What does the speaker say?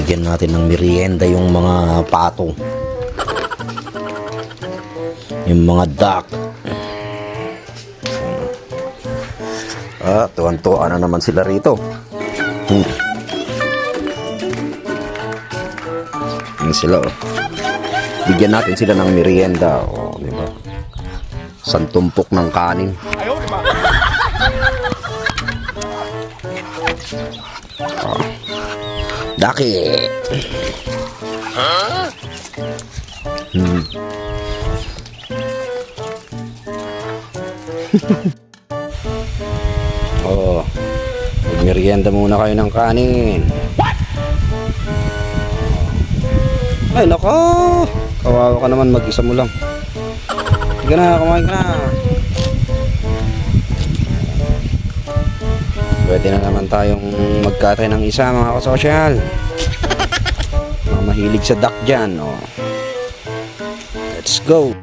Bigyan natin ng merienda yung mga pato. Yung mga duck. Tuwan-tuwa na naman sila rito. Yan sila, oh. Bigyan natin sila ng merienda, oh, di ba? Santumpok ng kanin. Oh. Daki. Oh, magmerienda muna kayo ng kanin. Ay, nako! Kawawa ka naman, mag-isa mo lang. Sige na, kumain ka na. Pwede na naman tayong magkatay ng isa, mga kasosyal. Mga mahilig sa duck dyan, oh. Let's go!